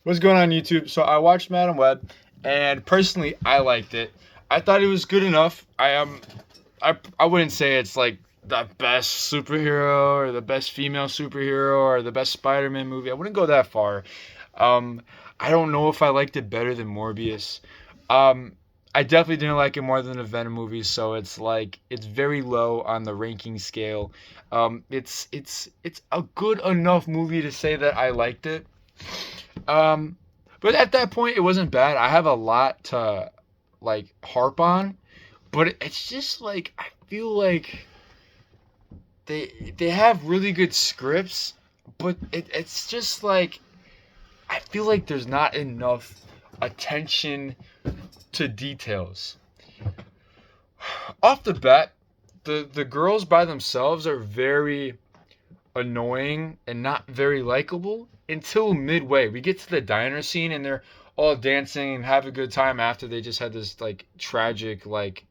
What's going on YouTube? So I watched Madam Web, and personally, I liked it. I thought it was good enough. I wouldn't say it's like the best superhero or the best female superhero or the best Spider-Man movie. I wouldn't go that far. Um, I don't know if I liked it better than Morbius. Um, I definitely didn't like it more than the Venom movies, so it's like it's very low on the ranking scale. It's a good enough movie to say that I liked it. Um, but at that point, it wasn't bad. I have a lot to like harp on, but it's just like I feel like they have really good scripts, but it's just like I feel like there's not enough attention to details. Off the bat, the girls by themselves are very annoying and not very likable until midway. We get to the diner scene and they're all dancing and have a good time after they just had this like tragic like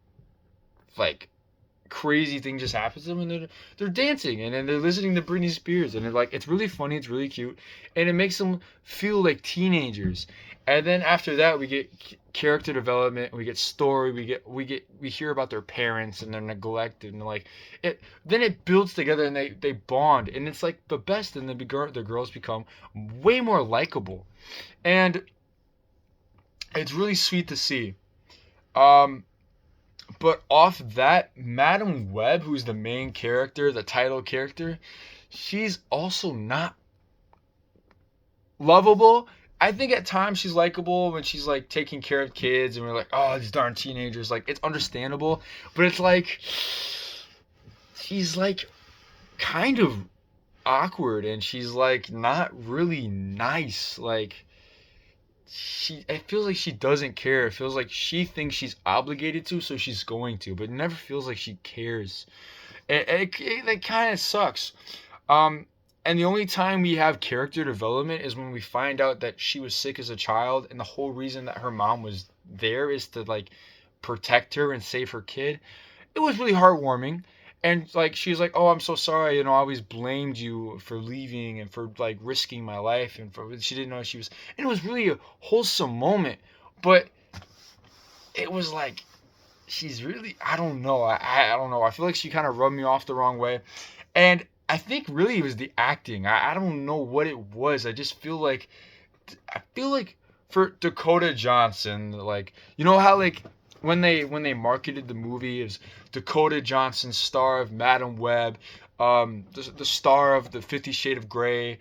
crazy thing just happens to them, and they're dancing and then they're listening to Britney Spears, and it's really funny, it's really cute, and it makes them feel like teenagers. And then after that we get character development, we get story, we hear about their parents and their neglected, and like it then it builds together and they bond, and it's like the best, and the girls become way more likable, and it's really sweet to see. um but off that, Madam Web, who's the main character, the title character, she's also not lovable. I think at times she's likable when she's like taking care of kids and we're like, oh, these darn teenagers. Like, it's understandable. But it's like, she's like kind of awkward and she's like not really nice. Like, it feels like she doesn't care. It feels like she thinks she's obligated to, so she's going to, but it never feels like she cares. That kind of sucks. Um, and the only time we have character development is when we find out that she was sick as a child, and the whole reason that her mom was there is to like protect her and save her kid. It was really heartwarming. And like she's like, "Oh, I'm so sorry. I always blamed you for leaving and for like risking my life, and for she didn't know she was." And it was really a wholesome moment, but it was like she's really, I don't know. I don't know. I feel like she kind of rubbed me off the wrong way. And I think really it was the acting. I don't know what it was. I feel like for Dakota Johnson, like you know how like when they marketed the movie as Dakota Johnson, star of Madam Web, the star of the 50 Shade of Grey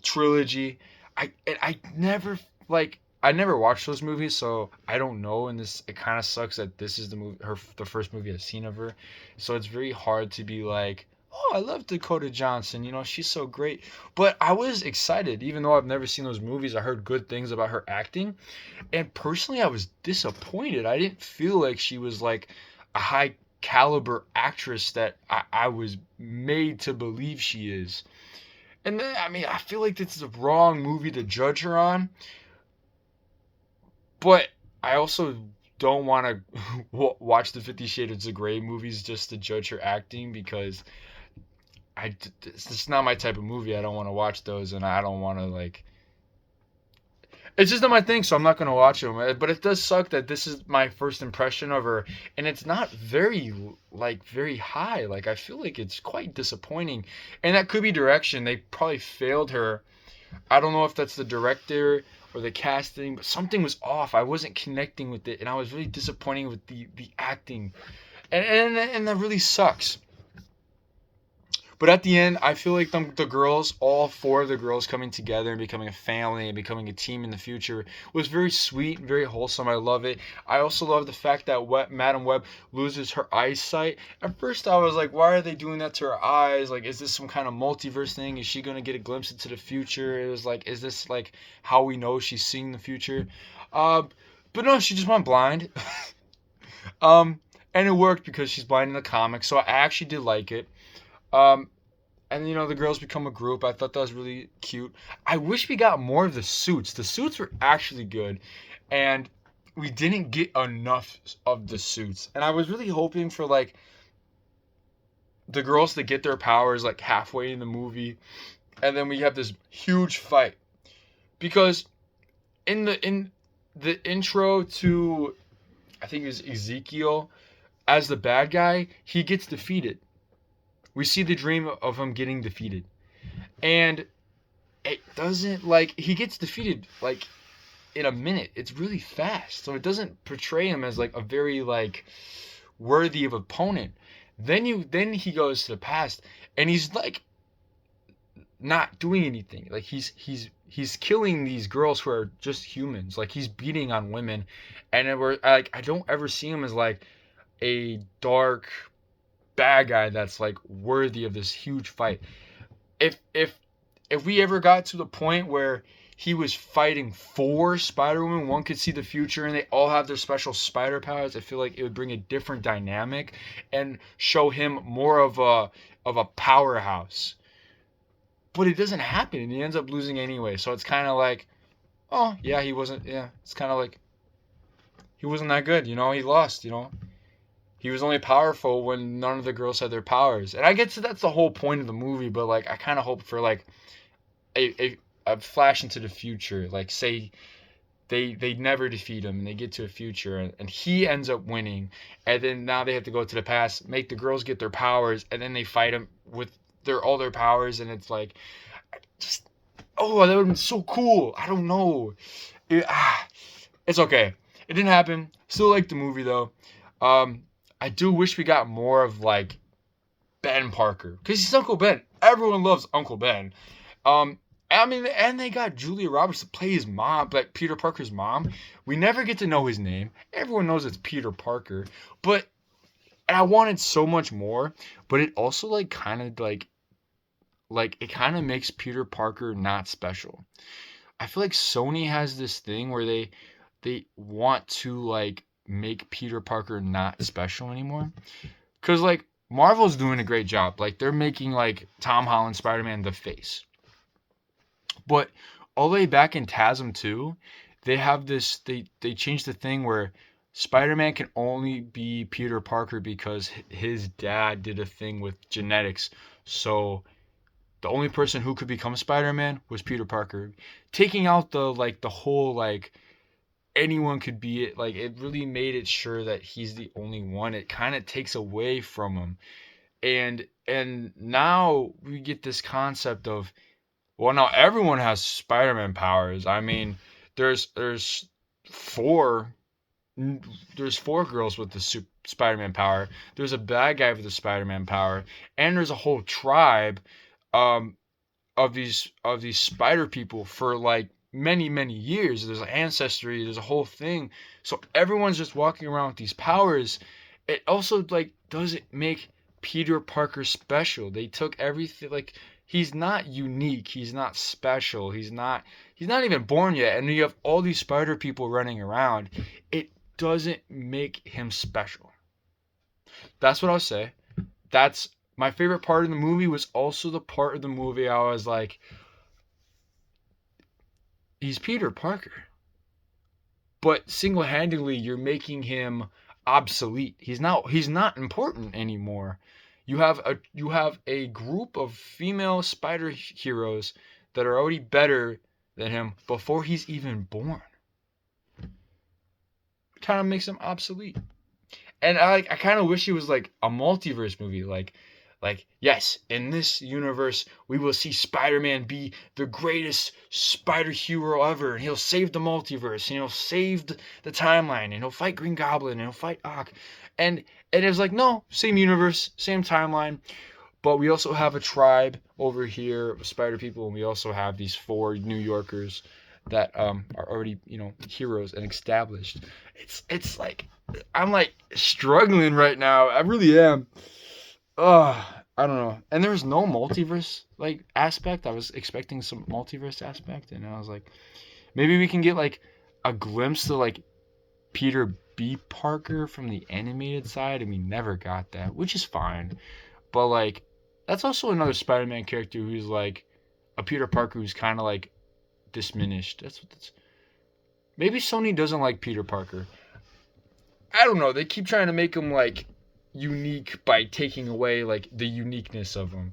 trilogy. I never like I never watched those movies, so I don't know. And this it kind of sucks that this is the first movie I've seen of her. So it's very hard to be like, oh, I love Dakota Johnson. She's so great. But I was excited, even though I've never seen those movies. I heard good things about her acting, and personally, I was disappointed. I didn't feel like she was like a high caliber actress that I was made to believe she is. And then, I mean, I feel like this is the wrong movie to judge her on, but I also don't want to watch the 50 Shades of Grey movies just to judge her acting, because it's just not my type of movie. I don't want to watch those, and I don't want to like. It's just not my thing, so I'm not gonna watch them. But it does suck that this is my first impression of her, and it's not very high. Like I feel like it's quite disappointing, and that could be direction. They probably failed her. I don't know if that's the director or the casting, but something was off. I wasn't connecting with it, and I was really disappointed with the acting, and that really sucks. But at the end, I feel like the girls, all four of the girls coming together and becoming a family and becoming a team in the future was very sweet and very wholesome. I love it. I also love the fact that Madam Web loses her eyesight. At first, I was like, why are they doing that to her eyes? Like, is this some kind of multiverse thing? Is she going to get a glimpse into the future? It was like, is this like how we know she's seeing the future? Uh, but no, she just went blind. um, and it worked because she's blind in the comics, so I actually did like it. Um, and the girls become a group. I thought that was really cute. I wish we got more of the suits. The suits were actually good, and we didn't get enough of the suits. And I was really hoping for like the girls to get their powers like halfway in the movie, and then we have this huge fight, because in the intro to, I think it was Ezekiel as the bad guy, he gets defeated. We see the dream of him getting defeated, and it doesn't like he gets defeated like in a minute. It's really fast, so it doesn't portray him as like a very like worthy of opponent. Then he goes to the past, and he's like not doing anything. Like he's killing these girls who are just humans. Like he's beating on women, and we're like I don't ever see him as like a dark bad guy that's like worthy of this huge fight. If we ever got to the point where he was fighting for Spider-Woman, one could see the future and they all have their special spider powers, I feel like it would bring a different dynamic and show him more of a powerhouse. But it doesn't happen and he ends up losing anyway. So it's kind of like, oh, yeah, he wasn't yeah, it's kind of like he wasn't that good, he lost, He was only powerful when none of the girls had their powers. And I get to that's the whole point of the movie, but like I kind of hope for like a flash into the future. Like say they never defeat him and they get to a future and he ends up winning, and then now they have to go to the past, make the girls get their powers, and then they fight him with all their powers, and it's like just oh that would have been so cool. I don't know. It's okay. It didn't happen. Still like the movie though. I do wish we got more of like Ben Parker because he's Uncle Ben. Everyone loves Uncle Ben. I mean, and they got Julia Roberts to play his mom, like Peter Parker's mom. We never get to know his name. Everyone knows it's Peter Parker, but and I wanted so much more. But it also like kind of like it kind of makes Peter Parker not special. I feel like Sony has this thing where they want to like make Peter Parker not special anymore. Cause like Marvel's doing a great job. Like they're making like Tom Holland Spider-Man the face. But all the way back in TASM 2, they have this they changed the thing where Spider-Man can only be Peter Parker because his dad did a thing with genetics. So the only person who could become Spider-Man was Peter Parker. Taking out the whole like anyone could be it, like it really made it sure that he's the only one. It kind of takes away from him. And now we get this concept of well now everyone has Spider-Man powers. I mean, there's four there's four girls with the Spider-Man power. There's a bad guy with the Spider-Man power, and there's a whole tribe um of these spider people for like many years. There's an ancestry, there's a whole thing. So everyone's just walking around with these powers. It also like doesn't make Peter Parker special. They took everything like he's not unique, he's not special, he's not even born yet, and you have all these spider people running around. It doesn't make him special. That's what I'll say. That's my favorite part of the movie was also the part of the movie I was like, he's Peter Parker. But single-handedly you're making him obsolete. He's not important anymore. You have a group of female spider heroes that are already better than him before he's even born. It kind of makes him obsolete. And I kind of wish it was like a multiverse movie, like yes, in this universe we will see Spider-Man be the greatest spider hero ever, and he'll save the multiverse, and he'll save the timeline, and he'll fight Green Goblin, and he'll fight Ock, and it was like no, same universe, same timeline, but we also have a tribe over here of spider people, and we also have these four New Yorkers that are already heroes and established. It's like I'm like struggling right now. I really am. I don't know. And there's no multiverse like aspect. I was expecting some multiverse aspect, and I was like, maybe we can get like a glimpse of like Peter B. Parker from the animated side, and we never got that, which is fine. But like, that's also another Spider-Man character who's like a Peter Parker who's kind of like diminished. That's what that's. Maybe Sony doesn't like Peter Parker. I don't know. They keep trying to make him like unique by taking away like the uniqueness of him,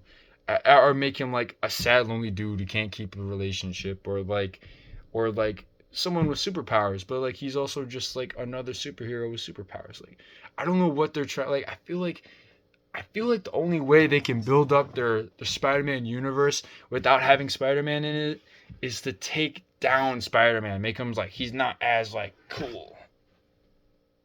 or make him like a sad lonely dude who can't keep a relationship, or like someone with superpowers, but like he's also just like another superhero with superpowers. Like I don't know what they're trying. Like I feel like the only way they can build up their Spider-Man universe without having Spider-Man in it is to take down Spider-Man, make him like he's not as like cool.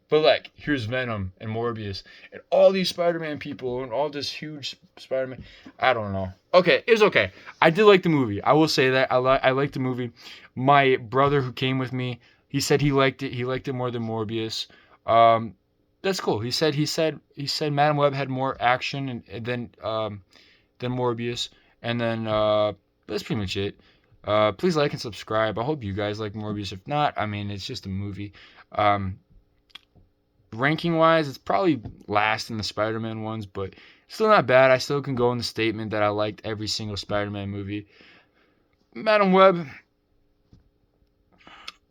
But like here's Venom and Morbius and all these Spider-Man people and all this huge Spider-Man. I don't know. Okay, it was okay. I did like the movie. I will say that I liked the movie. My brother who came with me, he said he liked it. He liked it more than Morbius. Um, that's cool. He said Madam Web had more action than Morbius, and then that's pretty much it. Please like and subscribe. I hope you guys like Morbius. If not, I mean it's just a movie. Um, Ranking wise, it's probably last in the Spider-Man ones, but still not bad. I still can go in the statement that I liked every single Spider-Man movie. Madam Web,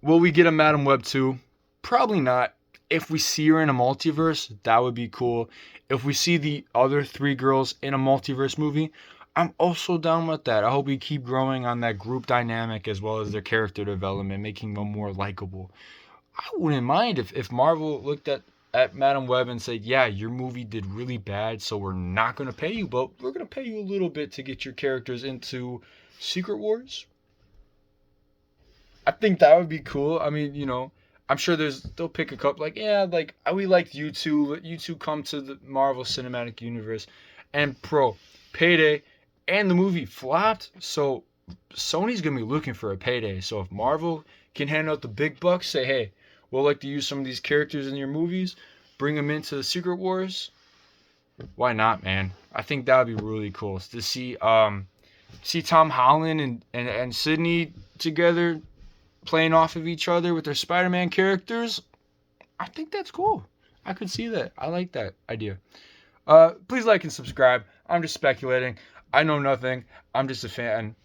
will we get a Madam Web 2? Probably not. If we see her in a multiverse, that would be cool. If we see the other three girls in a multiverse movie, I'm also down with that. I hope we keep growing on that group dynamic as well as their character development, making them more likable. I wouldn't mind if Marvel looked at Madam Web and said, yeah, your movie did really bad, so we're not going to pay you, but we're going to pay you a little bit to get your characters into Secret Wars. I think that would be cool. I mean, I'm sure they'll pick a couple like, yeah, like we liked you two. Let you two come to the Marvel Cinematic Universe. And Payday and the movie flopped, so Sony's gonna be looking for a payday. So if Marvel can hand out the big bucks, say, hey, we'll like to use some of these characters in your movies, bring them into the Secret Wars. Why not, man? I think that would be really cool to see Tom Holland and Sydney together playing off of each other with their Spider-Man characters. I think that's cool. I could see that. I like that idea. Please like and subscribe. I'm just speculating. I know nothing. I'm just a fan.